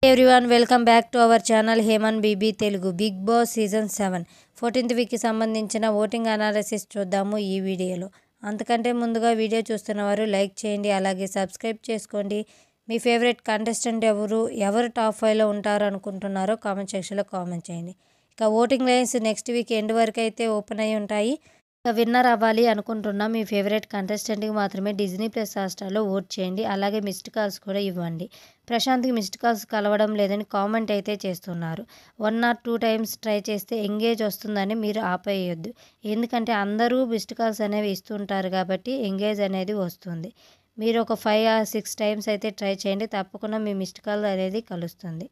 Everyone welcome back to our channel Heman BB Telugu. Bigg Boss season 7 14th వీక్కి సంబంధించిన voting analysis చూద్దాము ఈ వీడియోలో. అంతకంటే ముందుగా వీడియో చూస్తున్నవారు లైక్ చేయండి, అలాగే సబ్స్క్రైబ్ చేసుకోండి. మీ ఫేవరెట్ కంటెస్టెంట్ ఎవరు టాప్ 5లో ఉంటారు అనుకుంటున్నారో కామెంట్ సెక్షన్లో కామెంట్ చేయండి. ఇక voting lines next week end వరకు అయితే ఓపెన్ అయి ఉంటాయి. ఇక విన్నర్ అవ్వాలి అనుకుంటున్న మీ ఫేవరెట్ కంటెస్టెంట్కి మాత్రమే డిజ్నీ ప్లస్ హాట్‌స్టార్లో ఓట్ చేయండి. అలాగే మిస్డ్ కాల్స్ కూడా ఇవ్వండి. ప్రశాంత్కి మిస్డ్ కాల్స్ కలవడం లేదని కామెంట్ అయితే చేస్తున్నారు. 1 or 2 టైమ్స్ ట్రై చేస్తే ఎంగేజ్ వస్తుందని మీరు ఆపేయొద్దు. ఎందుకంటే అందరూ మిస్డ్ కాల్స్ అనేవి ఇస్తుంటారు కాబట్టి ఎంగేజ్ అనేది వస్తుంది. మీరు ఒక 5 or 6 టైమ్స్ అయితే ట్రై చేయండి, తప్పకుండా మీ మిస్డ్ కాల్ అనేది కలుస్తుంది.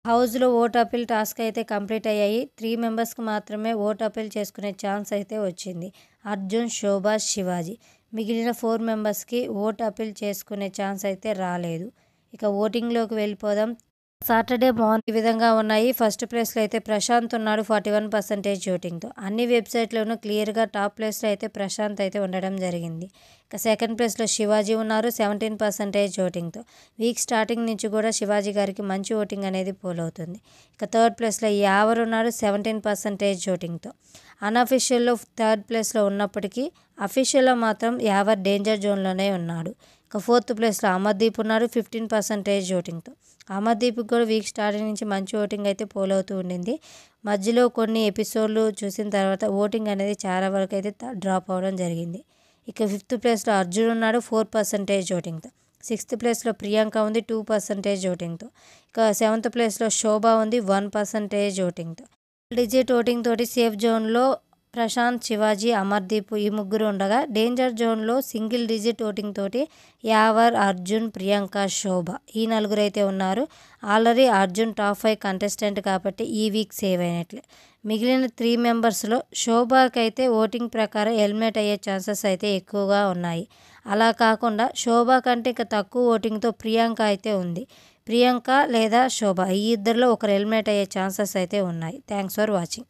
హౌస్లో ఓట్ అప్పీల్ టాస్క్ అయితే కంప్లీట్ అయ్యాయి. 3 మెంబర్స్కి మాత్రమే ఓట్ అప్పీల్ చేసుకునే ఛాన్స్ అయితే వచ్చింది. అర్జున్, శోభ, శివాజీ. మిగిలిన 4 మెంబర్స్కి ఓట్ అప్పీల్ చేసుకునే ఛాన్స్ అయితే రాలేదు. ఇక ఓటింగ్లోకి వెళ్ళిపోదాం. సాటర్డే మార్నింగ్ ఈ విధంగా ఉన్నాయి. ఫస్ట్ ప్లేస్లో అయితే ప్రశాంత్ ఉన్నాడు 41% ఓటింగ్తో. అన్ని వెబ్సైట్లోనూ క్లియర్గా టాప్ ప్లేస్లో అయితే ప్రశాంత్ అయితే ఉండడం జరిగింది. ఇక సెకండ్ ప్లేస్లో శివాజీ ఉన్నారు 17% ఓటింగ్తో. వీక్ స్టార్టింగ్ నుంచి కూడా శివాజీ గారికి మంచి ఓటింగ్ అనేది పోలవుతుంది. ఇక థర్డ్ ప్లేస్లో యావర్ ఉన్నాడు 17% ఓటింగ్తో. అన్అఫీషియల్లో థర్డ్ ప్లేస్లో ఉన్నప్పటికీ అఫీషియల్లో మాత్రం యావర్ డేంజర్ జోన్లోనే ఉన్నాడు. ఇక ఫోర్త్ ప్లేస్లో అమర్దీప్ ఉన్నాడు 15% ఓటింగ్తో. అమర్దీప్కి కూడా వీక్ స్టార్టింగ్ నుంచి మంచి ఓటింగ్ అయితే పోలవుతూ ఉండింది. మధ్యలో కొన్ని ఎపిసోడ్లు చూసిన తర్వాత ఓటింగ్ అనేది చాలా వరకు అయితే డ్రాప్ అవ్వడం జరిగింది. ఇక ఫిఫ్త్ ప్లేస్లో అర్జున్ ఉన్నాడు 4% ఓటింగ్తో. సిక్స్త్ ప్లేస్లో ప్రియాంక ఉంది 2% ఓటింగ్తో. ఇక సెవెంత్ ప్లేస్లో శోభ ఉంది 1% ఓటింగ్తో. డిజిట్ ఓటింగ్ తోటి సేఫ్ జోన్లో ప్రశాంత్, శివాజీ, అమర్దీప్ ఈ ముగ్గురు ఉండగా డేంజర్ జోన్లో సింగిల్ డిజిట్ ఓటింగ్ తోటి యావర్, అర్జున్, ప్రియాంక, శోభ ఈ నలుగురు అయితే ఉన్నారు. ఆల్రెడీ అర్జున్ టాప్ 5 కంటెస్టెంట్ కాబట్టి ఈ వీక్ సేవ్ అయినట్లే. మిగిలిన 3 మెంబర్స్లో శోభకి అయితే ఓటింగ్ ప్రకారం ఎలిమినేట్ అయ్యే ఛాన్సెస్ అయితే ఎక్కువగా ఉన్నాయి. అలా కాకుండా శోభ కంటే ఇక తక్కువ ఓటింగ్తో ప్రియాంక అయితే ఉంది. ప్రియాంక లేదా శోభ ఈ ఇద్దరిలో ఒకరు ఎలిమినేట్ అయ్యే ఛాన్సెస్ అయితే ఉన్నాయి. Thanks for watching.